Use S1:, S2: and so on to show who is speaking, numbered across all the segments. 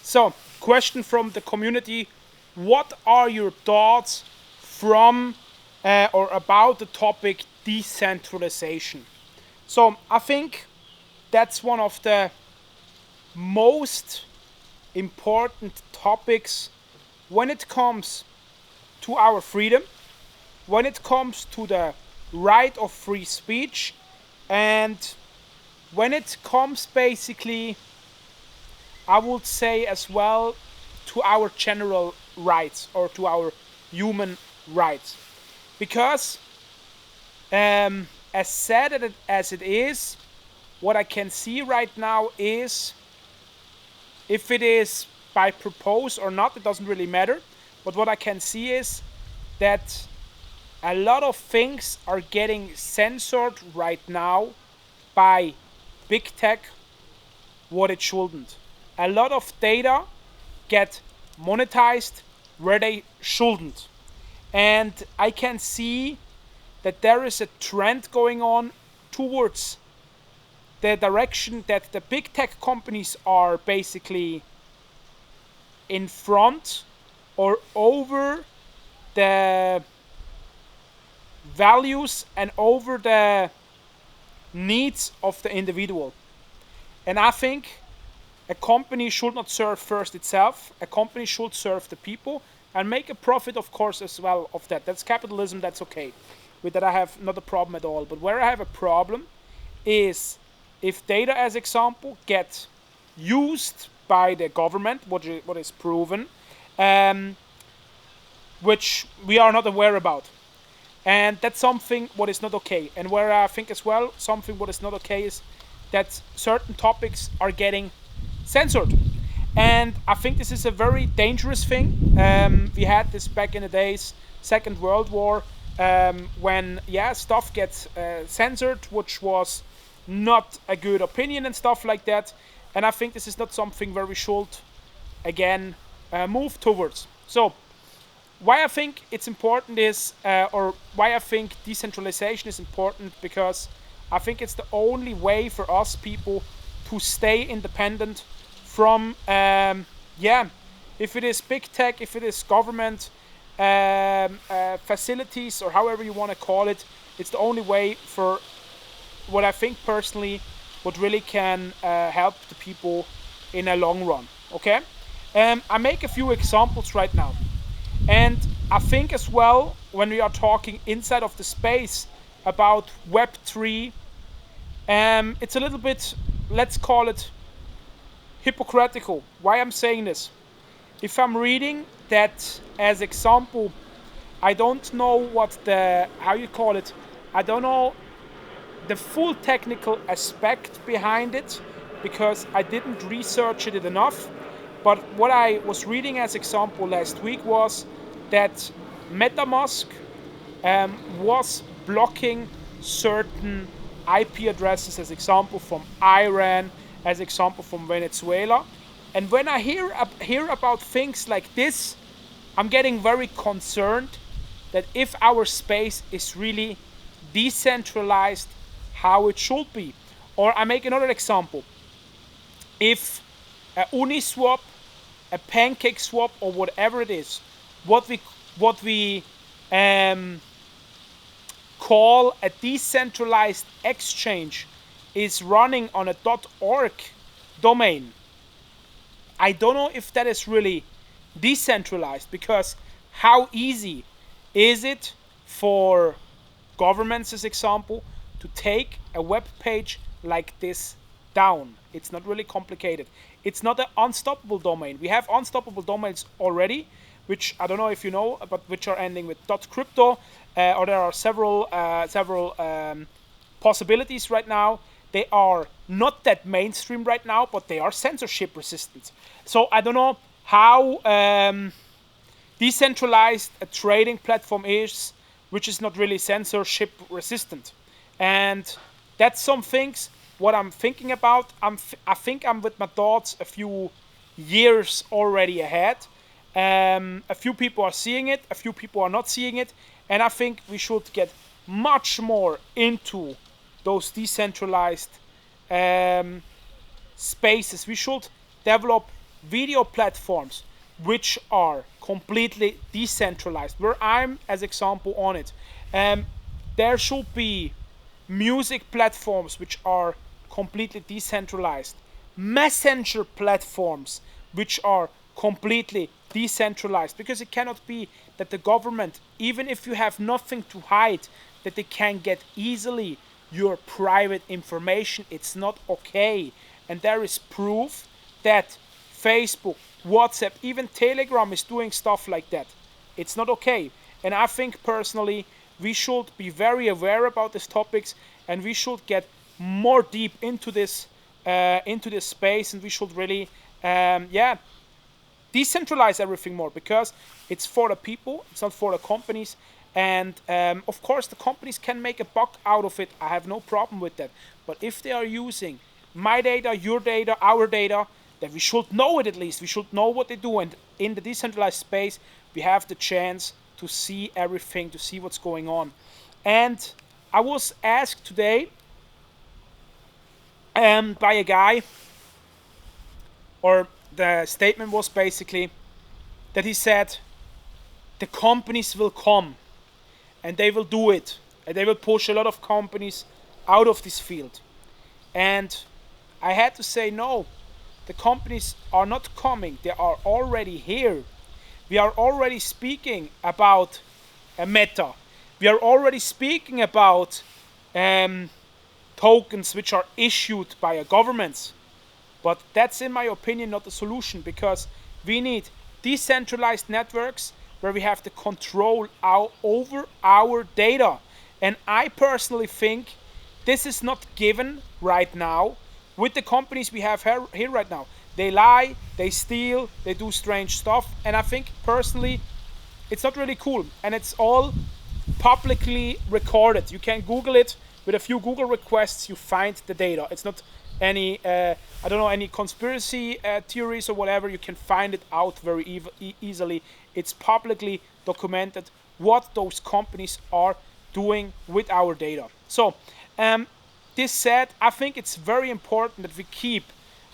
S1: So, question from the community: what are your thoughts from or about the topic decentralization? So, I think that's one of the most important topics when it comes to our freedom, when it comes to the right of free speech, and when it comes basically, I would say as well, to our general rights or to our human rights. Because, as sad as it is, what I can see right now is, if it is by propose or not, it doesn't really matter. But what I can see is that a lot of things are getting censored right now by big tech, what it shouldn't. A lot of data get monetized where they shouldn't. And I can see that there is a trend going on towards the direction that the big tech companies are basically in front or over the values and over the needs of the individual. And I think a company should not serve first itself. A company should serve the people and make a profit, of course, as well of that. That's capitalism. That's okay. With that, I have not a problem at all. But where I have a problem is if data, as example, get used by the government, what is proven, um, which we are not aware about. And that's something what is not okay. And where I think as well, something what is not okay is that certain topics are getting censored. And I think this is a very dangerous thing. We had this back in the days, Second World War, when stuff gets censored, which was not a good opinion and stuff like that. And I think this is not something where we should again move towards. So why I think it's important is, or why I think decentralization is important, because I think it's the only way for us people to stay independent from, if it is big tech, if it is government facilities, or however you want to call it. It's the only way for what I think personally what really can help the people in a long run. Okay, I make a few examples right now. And I think as well, when we are talking inside of the space about Web3, it's a little bit, let's call it, hypocritical. Why I'm saying this? If I'm reading that, as example, I don't know what how you call it, I don't know the full technical aspect behind it, because I didn't research it enough. But what I was reading as example last week was that MetaMask was blocking certain IP addresses, as example from Iran, as example from Venezuela. And when I hear about things like this, I'm getting very concerned that if our space is really decentralized how it should be. Or I make another example. If a Uniswap, a Pancake Swap, or whatever it is, what we call a decentralized exchange, is running on a .org domain, I don't know if that is really decentralized, because how easy is it for governments, as example, to take a web page like this down? It's not really complicated. It's not an unstoppable domain. We have unstoppable domains already, which I don't know if you know, but which are ending with .crypto, or there are several possibilities right now. They are not that mainstream right now, but they are censorship resistant. So I don't know how decentralized a trading platform is, which is not really censorship resistant. And that's some things what I'm thinking about. I think I'm with my thoughts a few years already ahead. A few people are seeing it, a few people are not seeing it, and I think we should get much more into those decentralized spaces. We should develop video platforms which are completely decentralized. Where I'm, as example, on it. Um, there should be music platforms which are completely decentralized, messenger platforms which are completely decentralized, because it cannot be that the government, even if you have nothing to hide, that they can get easily your private information. It's not okay. And there is proof that Facebook, WhatsApp, even Telegram is doing stuff like that. It's not okay. And I think personally we should be very aware about these topics, and we should get more deep into this space, and we should really decentralize everything more, because it's for the people, it's not for the companies. And of course the companies can make a buck out of it. I have no problem with that. But if they are using my data, your data, our data, then we should know it. At least we should know what they do. And in the decentralized space we have the chance to see everything, to see what's going on. And I was asked today by a guy, or the statement was basically that he said the companies will come and they will do it, and they will push a lot of companies out of this field. And I had to say no, the companies are not coming, they are already here. We are already speaking about a Meta. We are already speaking about tokens which are issued by a government. But that's, in my opinion, not the solution, because we need decentralized networks where we have the control over our data. And I personally think this is not given right now with the companies we have here right now. They lie, they steal, they do strange stuff, and I think personally it's not really cool. And it's all publicly recorded. You can Google it. With a few Google requests, you find the data. It's not any, I don't know, any conspiracy theories or whatever. You can find it out very easily. It's publicly documented what those companies are doing with our data. So, this said, I think it's very important that we keep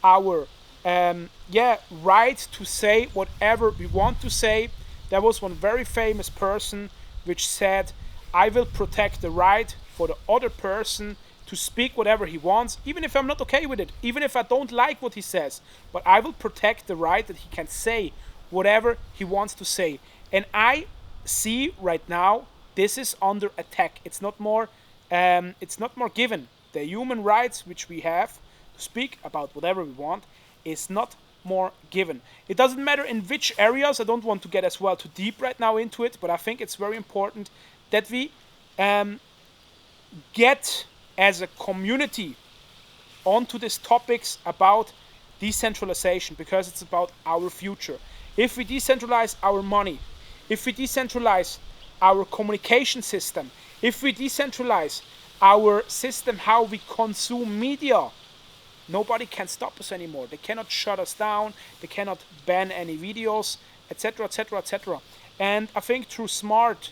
S1: our right to say whatever we want to say. There was one very famous person which said, I will protect the right for the other person to speak whatever he wants, even if I'm not okay with it, even if I don't like what he says. But I will protect the right that he can say whatever he wants to say. And I see right now this is under attack. It's not more given. The human rights which we have to speak about whatever we want is not more given. It doesn't matter in which areas. I don't want to get as well too deep right now into it, but I think it's very important that we get as a community onto these topics about decentralization, because it's about our future. If we decentralize our money, if we decentralize our communication system, if we decentralize our system how we consume media, nobody can stop us anymore. They cannot shut us down, they cannot ban any videos, etc., etc., etc. And I think through smart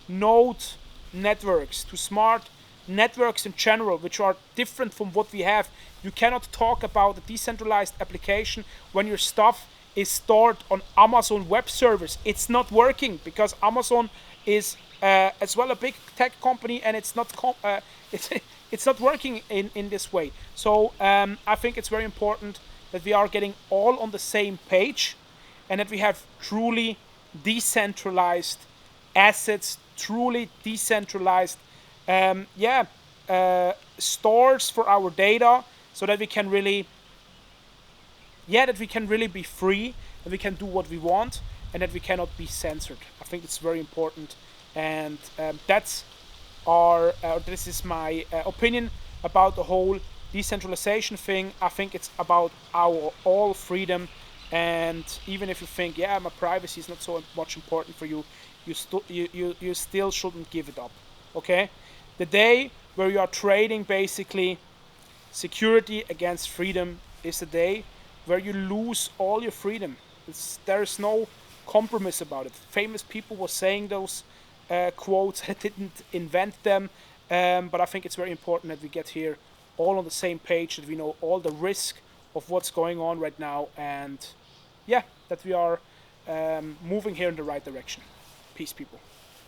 S1: node networks, to smart networks in general, which are different from what we have, you cannot talk about a decentralized application when your stuff is stored on Amazon Web Service. It's not working, because Amazon is as well a big tech company, and it's not it's not working in this way. So I think it's very important that we are getting all on the same page, and that we have truly decentralized assets, truly decentralized stores for our data, so that we can really be free, that we can do what we want, and that we cannot be censored. I think it's very important, and this is my opinion about the whole decentralization thing. I think it's about our all freedom, and even if you think, my privacy is not so much important for you, you still shouldn't give it up. Okay, the day where you are trading basically security against freedom is the day where you lose all your freedom. There is no compromise about it. Famous people were saying those quotes. I didn't invent them, but I think it's very important that we get here all on the same page, that we know all the risk of what's going on right now, and yeah, that we are moving here in the right direction. Peace, people.